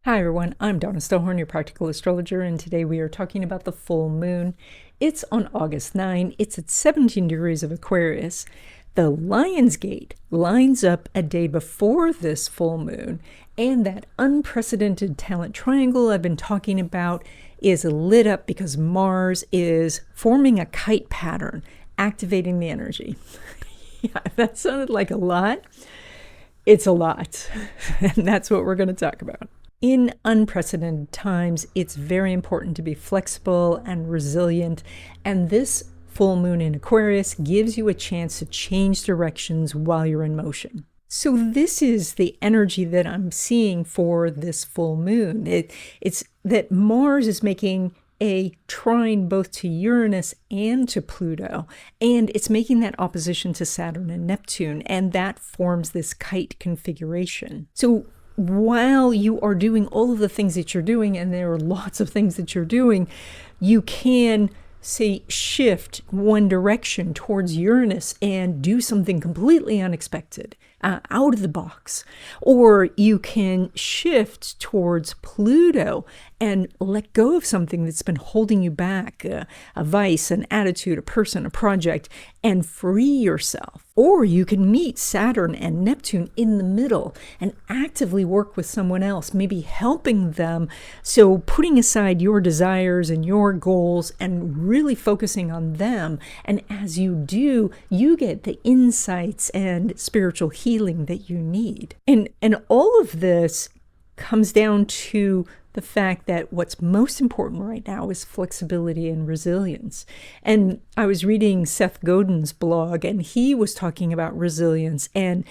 Hi everyone, I'm Donna Stellhorn, your practical astrologer, and today we are talking about the full moon. It's on August 9. It's at 17 degrees of Aquarius. The Lion's Gate lines up a day before this full moon, and that unprecedented talent triangle I've been talking about is lit up because Mars is forming a kite pattern, activating the energy. Yeah, that sounded like a lot. It's a lot, and that's what we're going to talk about. In unprecedented times, it's very important to be flexible and resilient, and this full moon in Aquarius gives you a chance to change directions while you're in motion. So this is the energy that I'm seeing for this full moon. It's that Mars is making a trine both to Uranus and to Pluto, and it's making that opposition to Saturn and Neptune, and that forms this kite configuration. So while you are doing all of the things that you're doing, and there are lots of things that you're doing, you can, say, shift one direction towards Uranus and do something completely unexpected, out of the box. Or you can shift towards Pluto and let go of something that's been holding you back, a vice, an attitude, a person, a project, and free yourself. Or you can meet Saturn and Neptune in the middle and actively work with someone else, maybe helping them. So putting aside your desires and your goals and really focusing on them. And as you do, you get the insights and spiritual healing that you need. And all of this comes down to the fact that what's most important right now is flexibility and resilience. And I was reading Seth Godin's blog, and he was talking about resilience and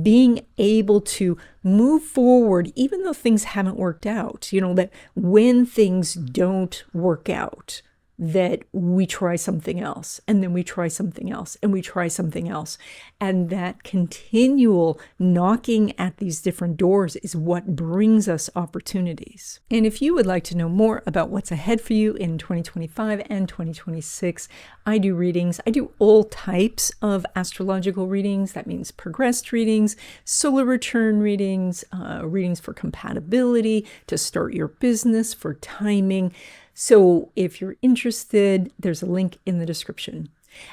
being able to move forward even though things haven't worked out. You know, that when things don't work out, that we try something else, and then we try something else, and we try something else. And that continual knocking at these different doors is what brings us opportunities. And if you would like to know more about what's ahead for you in 2025 and 2026, I do readings. I do all types of astrological readings. That means progressed readings, solar return readings, readings for compatibility, to start your business, for timing. So if you're interested, there's a link in the description.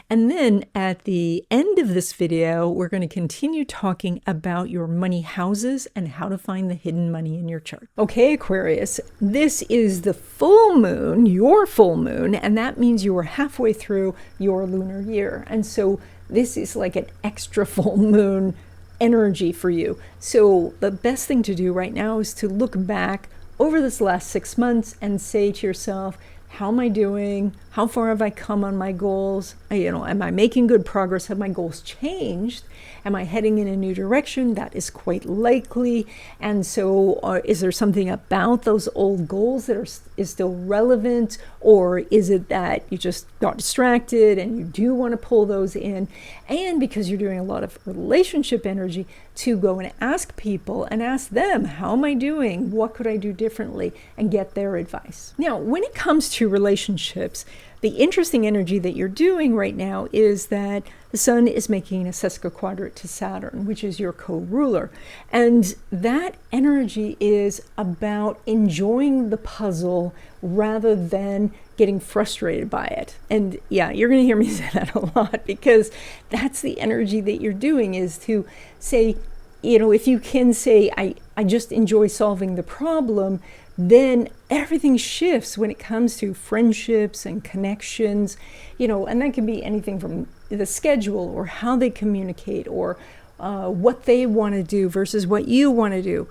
And then at the end of this video, we're going to continue talking about your money houses and how to find the hidden money in your chart. Okay, Aquarius, this is the full moon, your full moon, and that means you are halfway through your lunar year. And so this is like an extra full moon energy for you. So the best thing to do right now is to look back over this last 6 months and say to yourself, how am I doing? How far have I come on my goals? Am I making good progress? Have my goals changed? Am I heading in a new direction? That is quite likely. And so is there something about those old goals that is still relevant? Or is it that you just got distracted and you do want to pull those in? And because you're doing a lot of relationship energy, to go and ask people and ask them, how am I doing? What could I do differently? And get their advice. Now, when it comes to relationships, the interesting energy that you're doing right now is that the Sun is making a sesquiquadrate to Saturn, which is your co-ruler. And that energy is about enjoying the puzzle rather than getting frustrated by it. And yeah, you're going to hear me say that a lot, because that's the energy that you're doing, is to say, if you can say, I just enjoy solving the problem, then everything shifts when it comes to friendships and connections, and that can be anything from the schedule or how they communicate or what they want to do versus what you want to do.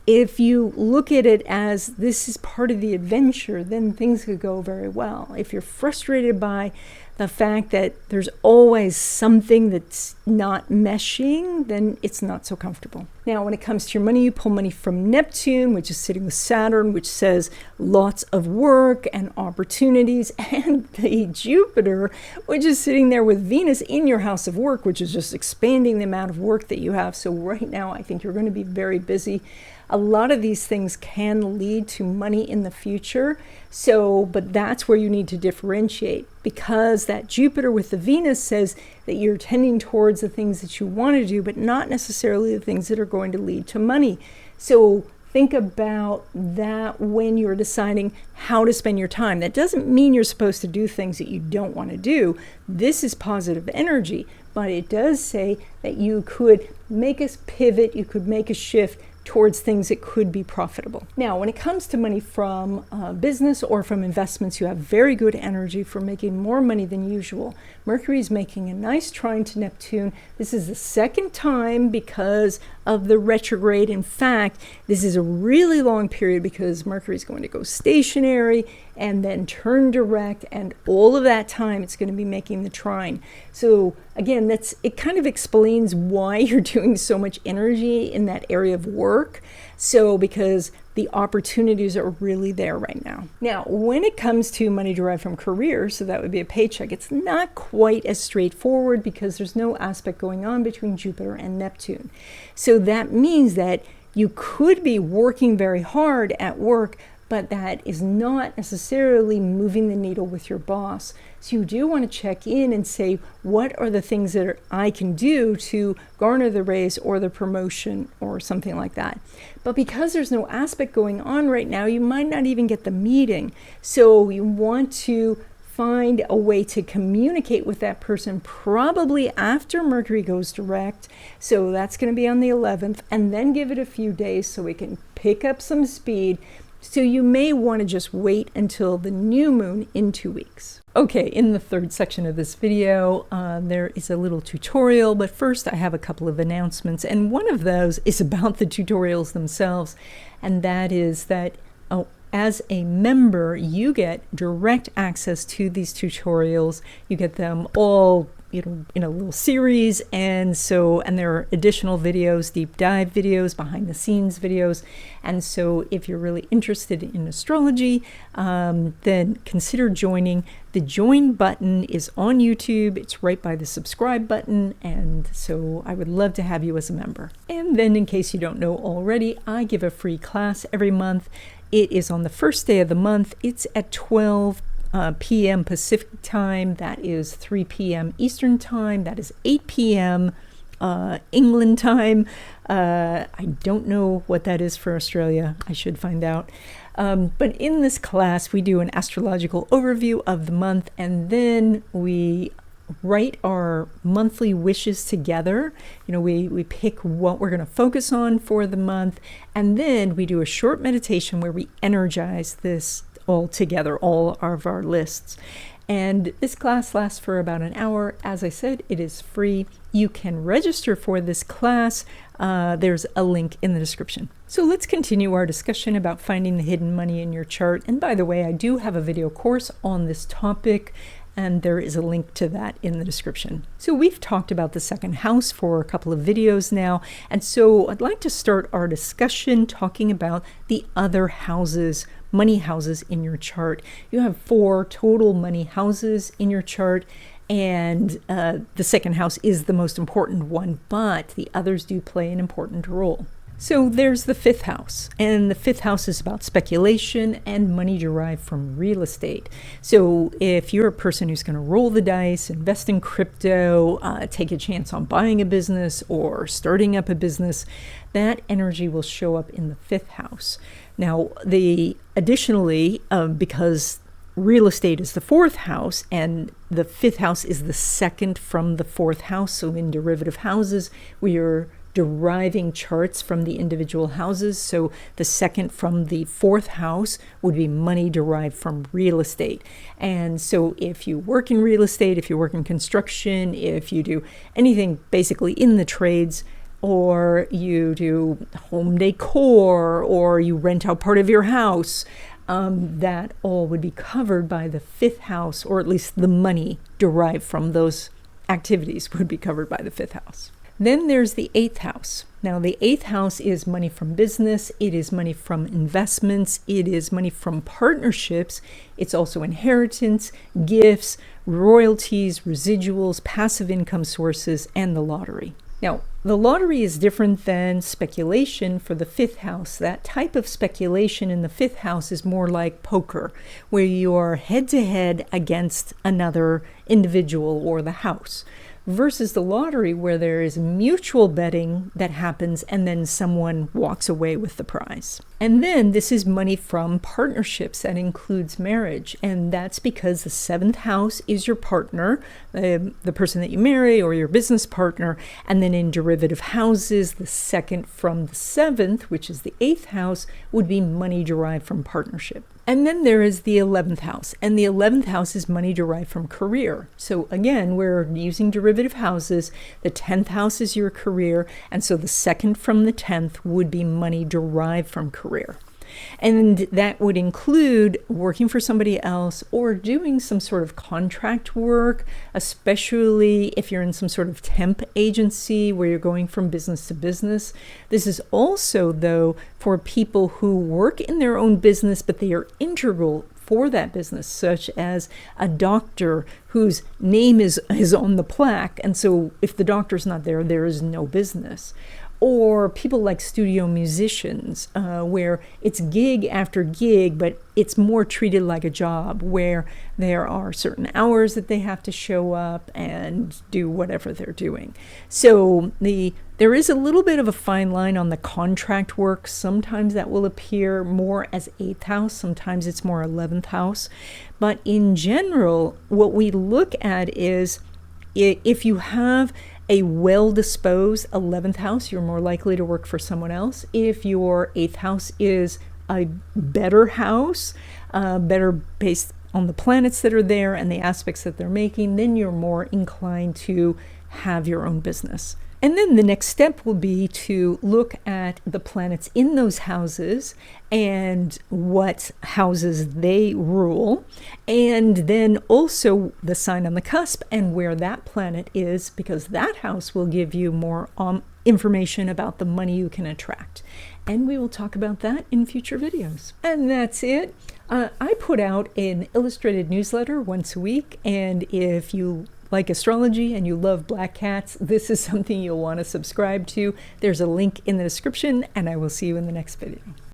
If you look at it as this is part of the adventure, then things could go very well. If you're frustrated by the fact that there's always something that's not meshing, then it's not so comfortable. Now, when it comes to your money, you pull money from Neptune, which is sitting with Saturn, which says lots of work and opportunities, and the Jupiter, which is sitting there with Venus in your house of work, which is just expanding the amount of work that you have. So right now, I think you're going to be very busy. A lot of these things can lead to money in the future. But that's where you need to differentiate, because that Jupiter with the Venus says that you're tending towards the things that you want to do, but not necessarily the things that are going to lead to money. So think about that when you're deciding how to spend your time. That doesn't mean you're supposed to do things that you don't want to do. This is positive energy, but it does say that you could make a pivot, you could make a shift towards things that could be profitable. Now, when it comes to money from business or from investments, you have very good energy for making more money than usual. Mercury is making a nice trine to Neptune. This is the second time because of the retrograde. In fact, this is a really long period because Mercury is going to go stationary and then turn direct, and all of that time it's going to be making the trine. So again, it kind of explains why you're doing so much energy in that area of work. So because the opportunities are really there right now. Now, when it comes to money derived from career, so that would be a paycheck, it's not quite as straightforward because there's no aspect going on between Jupiter and Neptune. So that means that you could be working very hard at work, but that is not necessarily moving the needle with your boss. So you do want to check in and say, what are the things that I can do to garner the raise or the promotion or something like that. But because there's no aspect going on right now, you might not even get the meeting. So you want to find a way to communicate with that person probably after Mercury goes direct. So that's going to be on the 11th, and then give it a few days so we can pick up some speed. So you may want to just wait until the new moon in 2 weeks. Okay, in the third section of this video, there is a little tutorial, but first I have a couple of announcements, and one of those is about the tutorials themselves, and that is that as a member, you get direct access to these tutorials. You get them all in a little series, and there are additional videos, deep dive videos, behind the scenes videos. And so if you're really interested in astrology, then consider joining. The join button is on YouTube. It's right by the subscribe button, and so I would love to have you as a member. And then, in case you don't know already, I give a free class every month. It is on the first day of the month. It's at 12 p.m. Pacific time. That is 3 p.m. Eastern time. That is 8 p.m. England time. I don't know what that is for Australia. I should find out. But in this class, we do an astrological overview of the month, and then we write our monthly wishes together. We pick what we're going to focus on for the month, and then we do a short meditation where we energize this all together, all of our lists. And this class lasts for about an hour. As I said, it is free. You can register for this class. There's a link in the description. So let's continue our discussion about finding the hidden money in your chart. And by the way, I do have a video course on this topic, and there is a link to that in the description. So we've talked about the second house for a couple of videos now, and so I'd like to start our discussion talking about the other houses, money houses in your chart. You have 4 total money houses in your chart, and the second house is the most important one, but the others do play an important role. So there's the 5th house, and the 5th house is about speculation and money derived from real estate. So if you're a person who's going to roll the dice, invest in crypto, take a chance on buying a business or starting up a business, that energy will show up in the 5th house. Now, additionally, because real estate is the 4th house and the 5th house is the second from the 4th house, so in derivative houses, we are deriving charts from the individual houses. So the second from the 4th house would be money derived from real estate. And so if you work in real estate, if you work in construction, if you do anything basically in the trades, or you do home decor, or you rent out part of your house, that all would be covered by the 5th house, or at least the money derived from those activities would be covered by the 5th house. Then there's the 8th house. Now, the 8th house is money from business. It is money from investments. It is money from partnerships. It's also inheritance, gifts, royalties, residuals, passive income sources, and the lottery. Now, the lottery is different than speculation for the 5th house. That type of speculation in the 5th house is more like poker, where you are head-to-head against another individual or the house. versus the lottery where there is mutual betting that happens and then someone walks away with the prize. And then this is money from partnerships that includes marriage. And that's because the 7th house is your partner, the person that you marry or your business partner. And then in derivative houses, the 2nd from the 7th, which is the 8th house, would be money derived from partnership. And then there is the 11th house, and the 11th house is money derived from career. So again, we're using derivative houses. The 10th house is your career, and so the 2nd from the 10th would be money derived from career. And that would include working for somebody else or doing some sort of contract work, especially if you're in some sort of temp agency where you're going from business to business. This is also, though, for people who work in their own business, but they are integral for that business, such as a doctor whose name is on the plaque. And so if the doctor's not there, there is no business. Or people like studio musicians, where it's gig after gig, but it's more treated like a job, where there are certain hours that they have to show up and do whatever they're doing. So there is a little bit of a fine line on the contract work. Sometimes that will appear more as 8th house, sometimes it's more 11th house. But in general, what we look at is if you have a well-disposed 11th house, you're more likely to work for someone else. If your 8th house is a better house, better based on the planets that are there and the aspects that they're making, then you're more inclined to have your own business. And then the next step will be to look at the planets in those houses and what houses they rule, and then also the sign on the cusp and where that planet is, because that house will give you more information about the money you can attract. And we will talk about that in future videos. And that's it. I put out an illustrated newsletter once a week, and if you like astrology and you love black cats, this is something you'll want to subscribe to. There's a link in the description, and I will see you in the next video.